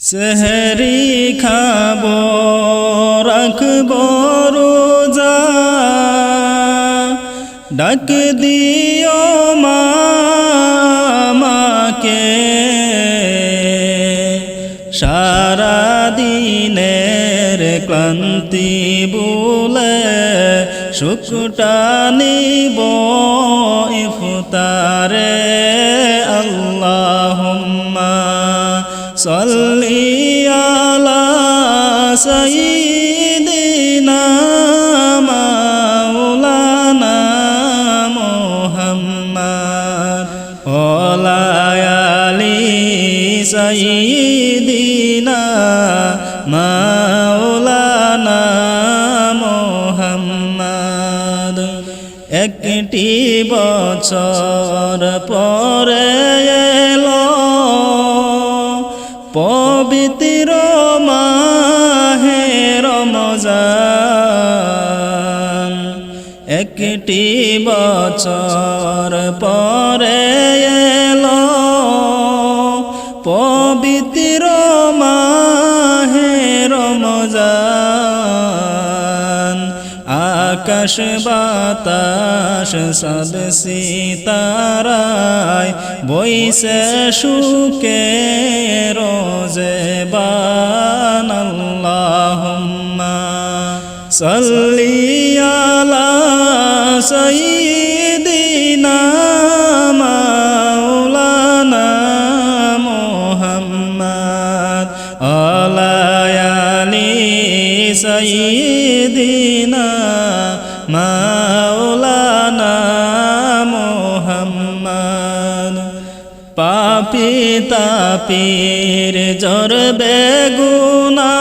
সেহরি খাব রাখব রোজা ডাক দিও মা আমাকে সারা দিনের ক্লান্তি ভুলে সুখটা নিব ইফতারে আল্লাহুম্মা সাল্লি আলা সাইয়্যিদিনা মাওলানা মুহাম্মদ ওয়া আলি সাইয়্যিদিনা মাওলানা মুহাম্মদ। একটি বছর পরে এলো পবিত্র মাহে রমজান। একটি বছর পরে এলো পবিত্র মাহে রমজান। আকাশ বাতাস সাদ সিতারায় বইছে সুকে রোজে বান। আল্লাহুম্মা সাল্লি আলা সাইয়্যিদিনা মাওলানা মুহাম্মদ আলা আলি সাইয়্যিদিনা মাওলানা মুহাম্মদ। পাপী তাপীর জ্বর বেগুনা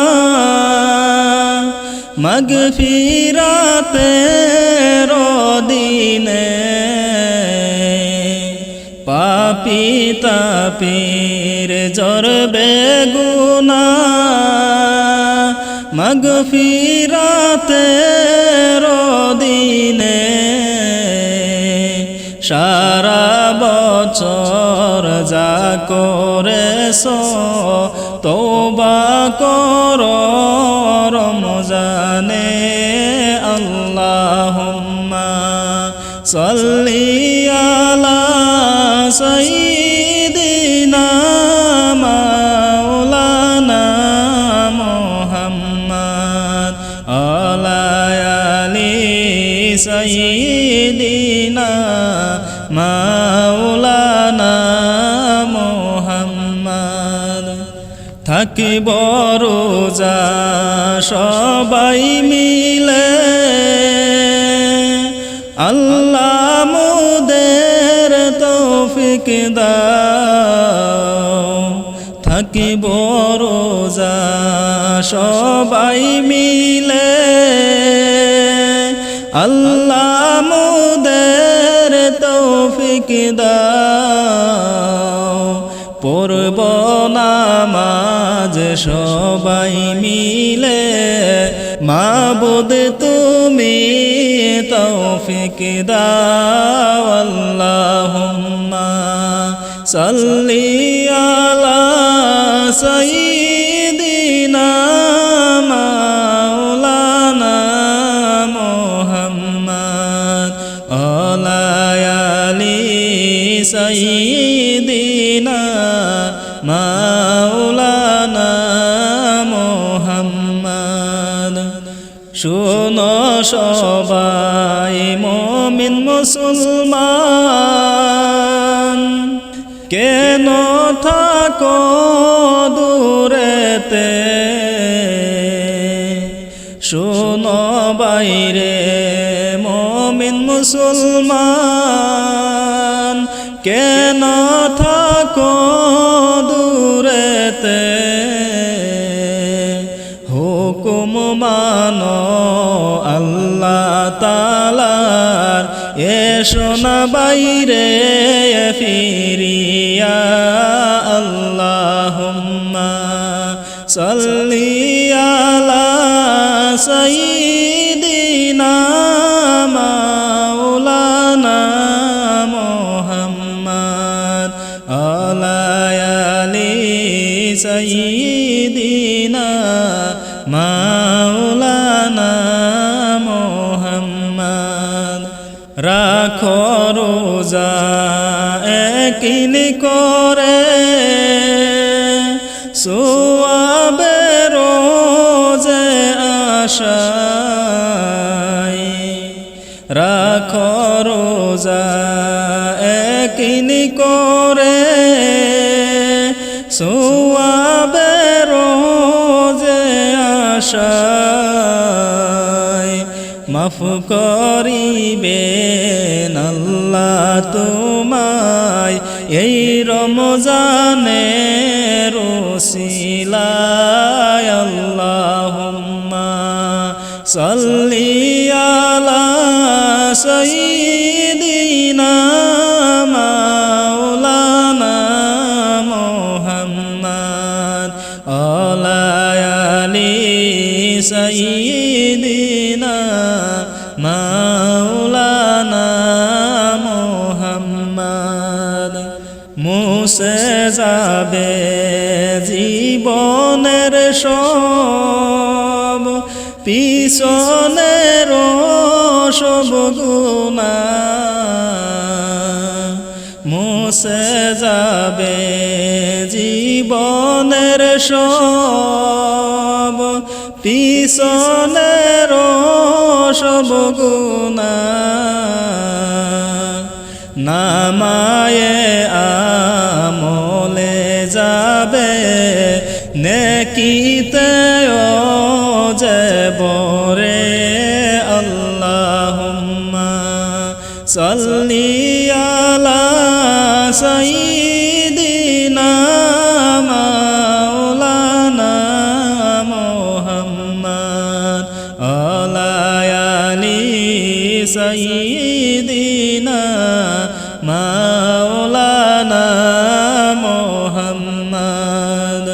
মাগফিরাতের দিনে। পাপী তাপীর জ্বর বেগুনা মাগফিরাতের দিনে। সারা বছর যা করেছো তওবা করো রমজানে। আল্লাহুম্মা সাল্লি আলা সাইয়্যিদিনা মাওলানা মুহাম্মদ আলা আলি সাইয়্যিদিনা মাওলানা মুহাম্মদ। থাকিব রোজা সবাই মিলে আল্লাহ মোদের তৌফিক দাও। থাকিব রোজা সবাই মিলে আল্লাহ মোদের তৌফিক দাও। পড়ব নামাজ সবাই মিলে মাবুদ তুমি তৌফিক দাও। আল্লাহুম্মা সাল্লি আলা সাইয়্যিদিনা মাওলানা মুহাম্মদ আলা আলি সাইয়্যিদিনা মাওলানা মুহাম্মদ। শোনো সবাই মুমিন মুসলমান কেন থাকো দূরেতে। শোনো বাইরে মুমিন মুসলমান কেন থাকো দূরেতে। হুকুম মানো আল্লাহ তাআলার এসো না বাইরে ফিরিয়া। আল্লাহুম্মা সাল্লি আলা সাইয়্যিদিনা মাওলানা মুহাম্মদ আলা আলি সাইয়্যিদিনা মাওলানা মুহাম্মদ রাখো রোজা একদিন করে সোয়াবে রোজে আশায় রাখো রোজা একদিন করে সোয়াবে রোজে আশায় মাফ করিবেন আল্লাহ তোমায় এই রমজানের উসিলায় আল্লাহুম্মা সাল্লি আলা সাইয়্যিদিনা মাওলানা মুহাম্মদ আলা আলি সাইয়্যিদিনা মাওলানা মুহাম্মদ মুছে যাবে জীবনের সব পিছনের সব গুনাহ মুছে যাবে জীবনের সব পিছনের সব গুনাহ নামায়ে আমলে যাবে নেকিতে যাবরে আল্লাহুম্মা সাল্লি আলা সাইয়্যিদিনা মাওলানা মুহাম্মদ আলা আলি সাইয়্যিদিনা মাওলানা মুহাম্মদ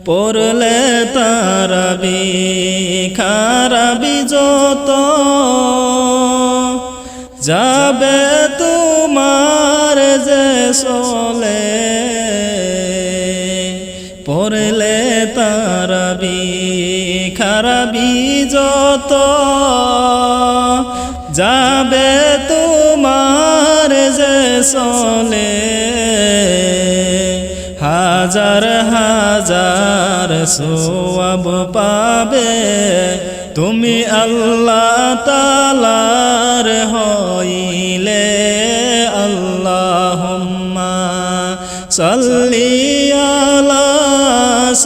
পড়লে তারাবি খারাবি যত যাবে তোমার যে চলে পড়লে তারাবি খারাবি যত যাবে তোমার যে চলে হাজার হাজার সওয়াব পাবে তুমি আল্লাহ তাআলার হইলে আল্লাহুম্মা সাল্লি আলা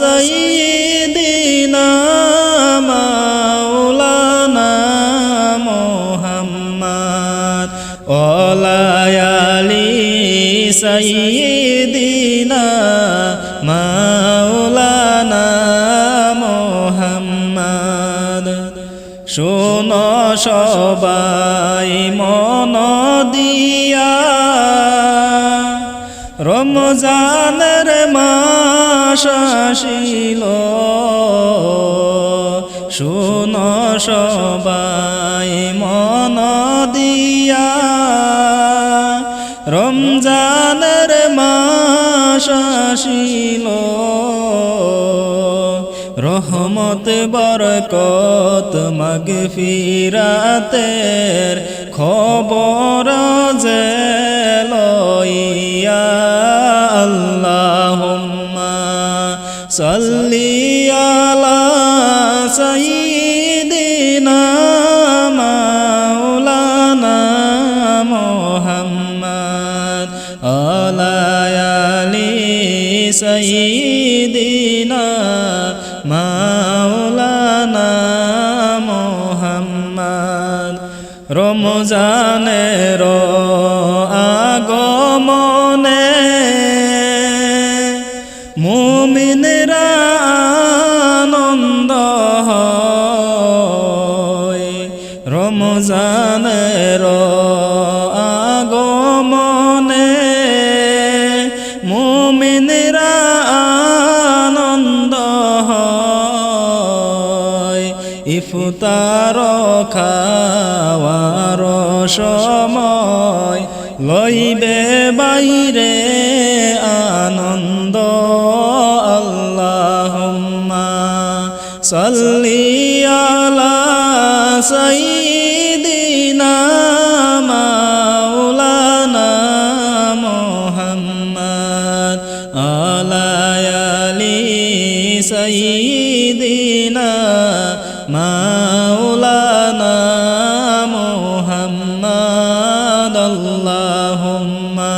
সাইয়্যিদিনা মাওলানা মুহাম্মদ ওয়ালা আলি সাইয়্যিদিনা মাওলানা মুহাম্মদ শোনো সবাই মন দিয়া রমজানের মাস আসিল শোনো সবাই মন দিয়া রমজানের মাস আসিল রহমত বরকত মাগফিরাতের খবর যে লইয়া আল্লাহুম্মা সাল্লি আলা সাইয়্যিদিনা মাওলানা মুহাম্মদ আলা আলি সাইয়্যিদিনা মাওলানা মুহাম্মদ রমজানের আগমনে মুমিনরা আনন্দ হয় রমজানের আগমনে মুমিনরা আনন্দ হয় ইফতার খাওয়ার সময় লইবে বাইরে আনন্দ আল্লাহ আল্লাহুম্মা সাল্লি আলা সাইয়্যিদিনা মাওলানা মুহাম্মদ আলা আলি সাইয়্যিদিনা মাওলানা মুহাম্মদ আল্লাহুম্মা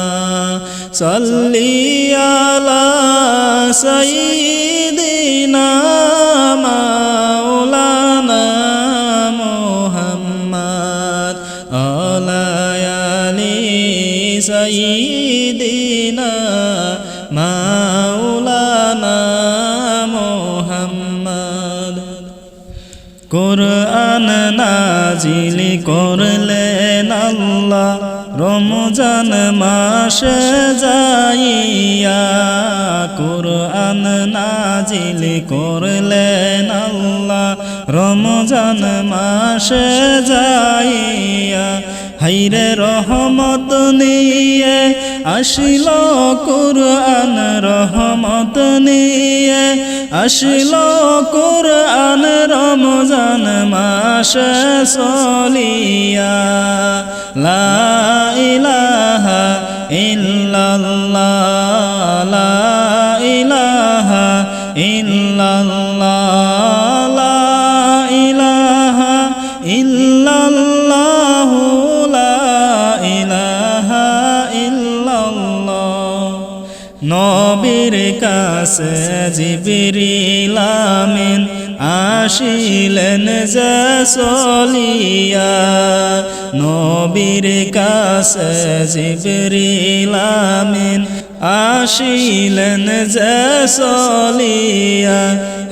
সাল্লি আলা সাইয়্যিদিনা মাওলানা মুহাম্মদ আলা আলি সাইয়্যিদিনা মাওলানা মুহাম্মদ কুরআন নাজিল করলেন আল্লাহ রমজান মাসে যাইয়া কুরআন নাজিল করলেন আল্লাহ রমজান মাসে যাইয়া হাইরে রহমত নিয়ে আসিল কুরআন রহমত নিয়ে আসিল কুরআন রমজান মাসে চলিয়া লা ইলাহা ইল্লাল্লাহ লা ইলাহা ইল্লাল্লাহ লা ইলাহা ইল্লাল্লাহ লা ইলাহা ইল্লাল্লাহ নবীর কাছে জিবরিল আমিন আসিলেন যে চলিয়া নবীর কাছে জিবরিল আমিন আসিলেন যে চলিয়া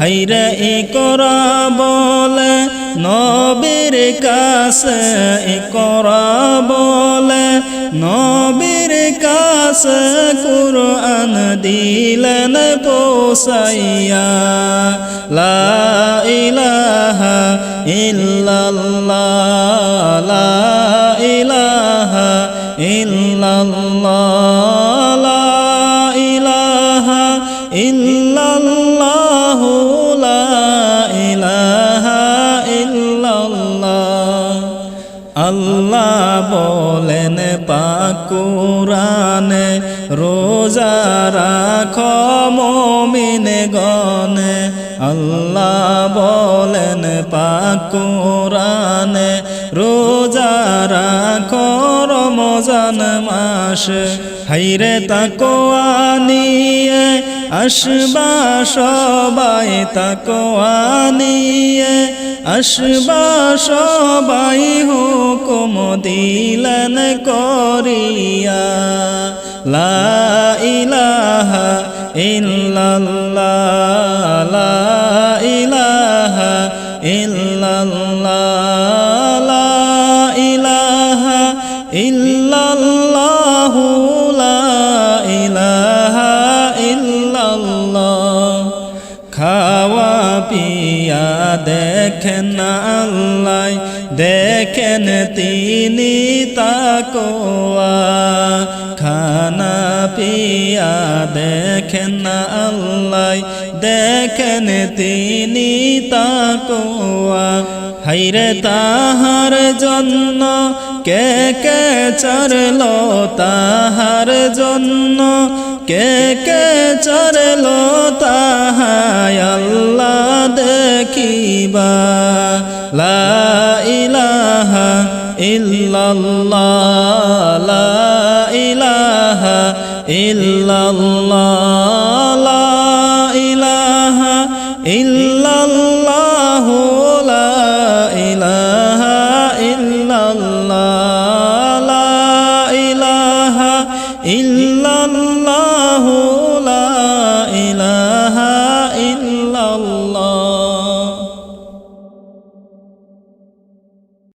হাইরে ইকরা বলে নবীর কাছে ইকরা বলে নবীর কাছে কুরআন দিলেন পৌঁছাইয়া লা ইলাহা ইল্লাল্লাহ লা ইলাহা ইল্লাল্লাহ লা ইলাহা ইল্লাল্লাহ লা ইলাহা ইল্লাল্লাহ আল্লাহ বলেন পাক কুরআনে রোজা রাখো মুমিন গণে আল্লাহ বলেন পাক কুরআনে রোজা রাখো রমজান মাসে হাইরে তাকওয়া নিয়ে আসবা সবাই তাকওয়া নিয়ে আসবা সবাই হুকুম দিলেন করিয়া লা ইলাহা ইল্লাল্লাহ লা ইলাহা ইল্লাল্লাহ লা ইলাহা ইল্লাল্লাহ লা ইলাহা ইল্লাল্লাহ খাওয়া পিয়া দেখেন আল্লাহ দেখেন তিনি তাকওয়া খানা পিয়া দেখেন আল্লাহ দেখেন তিনি তাকওয়া হাইরে তাহার জন্য কে কে চরলো তাহার জন্য কে কে চরলো তাহায় আল্লাহ দেখিবা লা ইলাহা ইল্লাল্লাহ লা ইলাহা ইল্লাল্লাহ লা ইলাহা ইল্লাল্লাহ লা ইলাহা ইল্লাল্লাহ লা ইলাহা ইল্লাল্লাহ